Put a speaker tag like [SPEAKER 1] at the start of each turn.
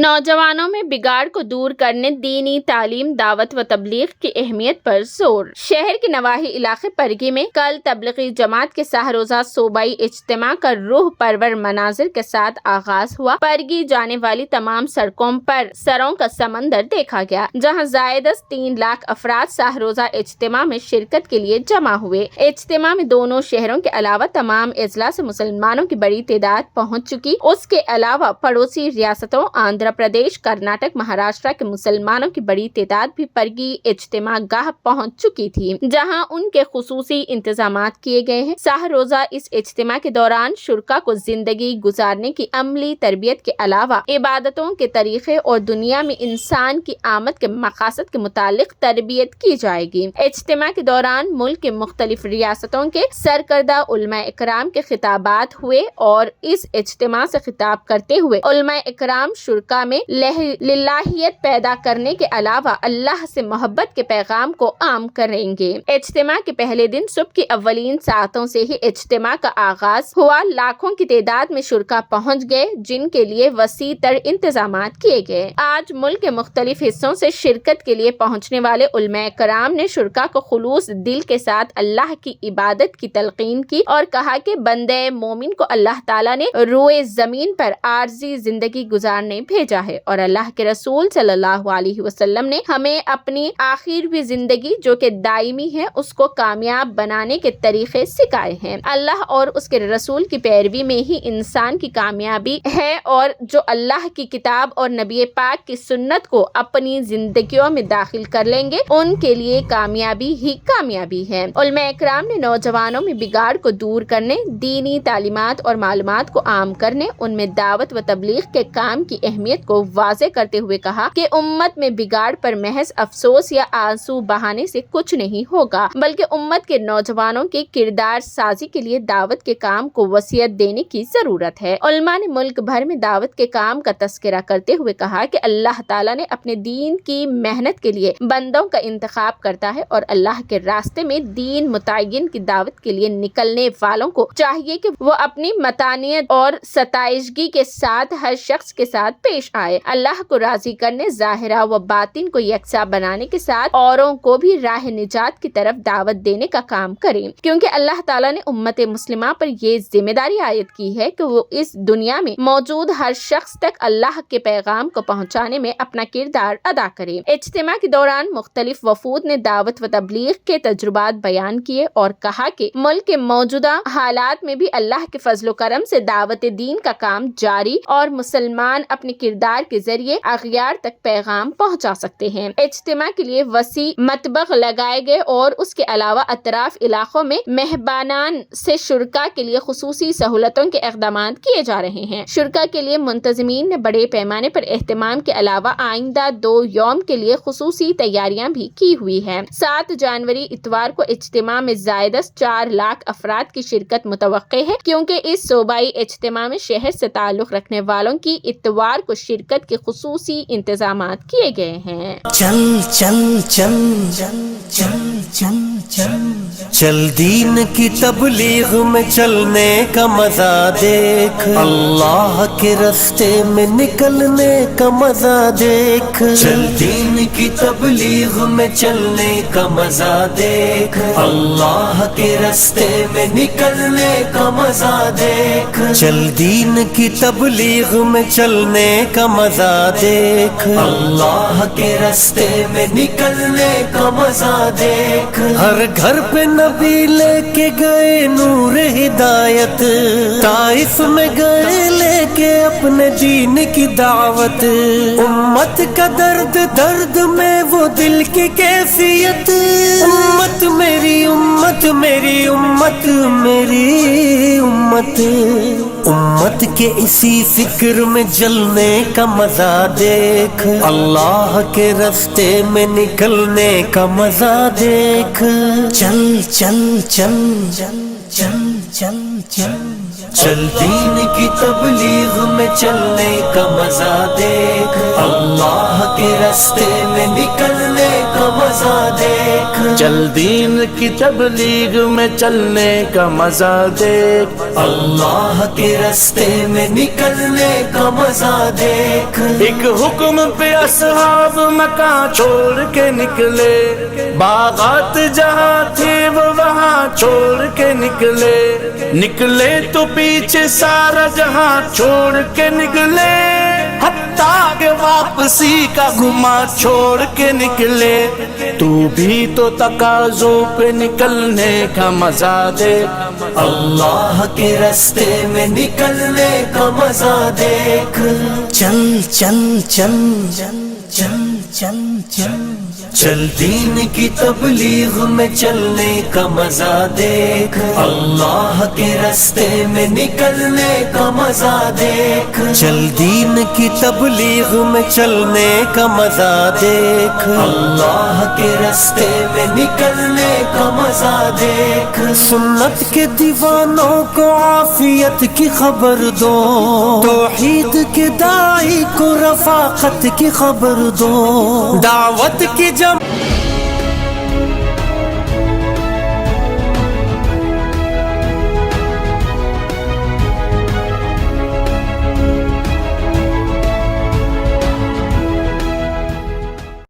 [SPEAKER 1] نوجوانوں میں بگاڑ کو دور کرنے دینی تعلیم، دعوت و تبلیغ کی اہمیت پر زور۔ شہر کے نواحی علاقے پرگی میں کل تبلیغی جماعت کے سہ روزہ صوبائی اجتماع کا روح پرور مناظر کے ساتھ آغاز ہوا۔ پرگی جانے والی تمام سڑکوں پر سروں کا سمندر دیکھا گیا، جہاں زائد از 3 لاکھ افراد سہ روزہ اجتماع میں شرکت کے لیے جمع ہوئے۔ اجتماع میں دونوں شہروں کے علاوہ تمام اضلاع سے مسلمانوں کی بڑی تعداد پہنچ چکی۔ اس کے علاوہ پڑوسی ریاستوں آندھرا پردیش، کرناٹک، مہاراشٹر کے مسلمانوں کی بڑی تعداد بھی پرگی اجتماع گاہ پہنچ چکی تھی، جہاں ان کے خصوصی انتظامات کیے گئے ہیں۔ سہ روزہ اس اجتماع کے دوران شرکاء کو زندگی گزارنے کی عملی تربیت کے علاوہ عبادتوں کے طریقے اور دنیا میں انسان کی آمد کے مقاصد کے متعلق تربیت کی جائے گی۔ اجتماع کے دوران ملک کے مختلف ریاستوں کے سرکردہ علماء اکرام کے خطابات ہوئے اور اس اجتماع سے خطاب کرتے ہوئے علماء اکرام شرکاء میں للہیت پیدا کرنے کے علاوہ اللہ سے محبت کے پیغام کو عام کریں گے۔ اجتماع کے پہلے دن صبح کی اولین ساعتوں سے ہی اجتماع کا آغاز ہوا۔ لاکھوں کی تعداد میں شرکاء پہنچ گئے، جن کے لیے وسیع تر انتظامات کیے گئے۔ آج ملک کے مختلف حصوں سے شرکت کے لیے پہنچنے والے علماء کرام نے شرکاء کو خلوص دل کے ساتھ اللہ کی عبادت کی تلقین کی اور کہا کہ بندے مومن کو اللہ تعالیٰ نے روئے زمین پر عارضی زندگی گزارنے بھیجا ہے، اور اللہ کے رسول صلی اللہ علیہ وسلم نے ہمیں اپنی آخروی زندگی جو کہ دائمی ہے اس کو کامیاب بنانے کے طریقے سکھائے ہیں۔ اللہ اور اس کے رسول کی پیروی میں ہی انسان کی کامیابی ہے، اور جو اللہ کی کتاب اور نبی پاک کی سنت کو اپنی زندگیوں میں داخل کر لیں گے ان کے لیے کامیابی ہی کامیابی ہے۔ علماء اکرام نے نوجوانوں میں بگاڑ کو دور کرنے، دینی تعلیمات اور معلومات کو عام کرنے، ان میں دعوت و تبلیغ کے کام کی اہمیت کو واضح کرتے ہوئے کہا کہ امت میں بگاڑ پر محض افسوس یا آنسو بہانے سے کچھ نہیں ہوگا، بلکہ امت کے نوجوانوں کی کردار سازی کے لیے دعوت کے کام کو وسعت دینے کی ضرورت ہے۔ علماء نے ملک بھر میں دعوت کے کام کا تذکرہ کرتے ہوئے کہا کہ اللہ تعالیٰ نے اپنے دین کی محنت کے لیے بندوں کا انتخاب کرتا ہے، اور اللہ کے راستے میں دین متعین کی دعوت کے لیے نکلنے والوں کو چاہیے کہ وہ اپنی متانیت اور ستائشگی کے ساتھ ہر شخص کے ساتھ پیش آئے، اللہ کو راضی کرنے، ظاہرہ و باطن کو یکساں بنانے کے ساتھ اوروں کو بھی راہ نجات کی طرف دعوت دینے کا کام کریں، کیونکہ اللہ تعالیٰ نے امت مسلمہ پر یہ ذمہ داری عائد کی ہے کہ وہ اس دنیا میں موجود ہر شخص تک اللہ کے پیغام کو پہنچانے میں اپنا کردار ادا کرے۔ اجتماع کے دوران مختلف وفود نے دعوت و تبلیغ کے تجربات بیان کیے اور کہا کہ ملک کے موجودہ حالات میں بھی اللہ کے فضل و کرم سے دعوت دین کا کام جاری اور مسلمان اپنے کردار کے ذریعے اغیار تک پیغام پہنچا سکتے ہیں۔ اجتماع کے لیے وسیع مطبخ لگائے گئے اور اس کے علاوہ اطراف علاقوں میں مہمانان سے شرکاء کے لیے خصوصی سہولتوں کے اقدامات کیے جا رہے ہیں۔ شرکاء کے لیے منتظمین نے بڑے پیمانے پر اہتمام کے علاوہ آئندہ 2 یوم کے لیے خصوصی تیاریاں بھی کی ہوئی ہیں۔ 7 جنوری اتوار کو اجتماع میں زائد از 4 لاکھ افراد کی شرکت متوقع ہے، کیونکہ اس صوبائی اجتماع میں شہر سے تعلق رکھنے والوں کی اتوار کو شرکت کے خصوصی انتظامات کیے گئے ہیں۔
[SPEAKER 2] چل چل چل چل چل چل چل چل دین کی تبلیغ میں چلنے کا مزہ دیکھ، اللہ کے راستے میں نکلنے کا مزہ دیکھ، چل دین کی تبلیغ میں چلنے کا مزہ دیکھ، اللہ کے راستے میں نکلنے کا مزہ دیکھ، چل دین کی تبلیغ میں چلنے کا مزہ دیکھ، اللہ کے راستے میں نکلنے کا مزہ دیکھ، ہر گھر پہ نبی لے کے گئے نور ہدایت، طائف میں گئے لے کے اپنے دین کی دعوت، امت کا درد درد میں وہ دل کی کیفیت، امت میری امت میری امت میری امت، امت کے اسی فکر میں جلنے کا مزہ دیکھ، اللہ کے راستے میں نکلنے کا مزہ دیکھ، چل چل چل چل چل چل چل چل دین کی تبلیغ میں چلنے کا مزہ دیکھ، اللہ کے راستے میں نکلنے کا کا مزہ دیکھ،
[SPEAKER 3] چل دین کی تبلیغ میں چلنے کا مزہ دیکھ،
[SPEAKER 2] اللہ کے رستے میں نکلنے کا مزہ دیکھ،
[SPEAKER 3] ایک حکم پہ اصحاب مکان چھوڑ کے نکلے، باغات جہاں تھے وہ وہاں چھوڑ کے نکلے، نکلے تو پیچھے سارا جہاں چھوڑ کے نکلے، حتیٰ کہ واپسی کا گما چھوڑ کے نکلے، تو بھی تو تقاضوں پہ نکلنے کا مزہ دے،
[SPEAKER 2] اللہ کے رستے میں نکلنے کا مزہ دیکھ، چل چل چل چل چل چل چل دین کی تبلیغ میں چلنے کا مزہ دیکھ، اللہ کے رستے میں نکلنے کا مزہ دیکھ، چل دین کی تبلیغ میں چلنے کا مزہ دیکھ، اللہ کے رستے میں نکلنے کا مزہ دیکھ، سنت کے دیوانوں کو عافیت کی خبر دو، توحید کے داعی کو رفاقت کی خبر دو، دعوت کی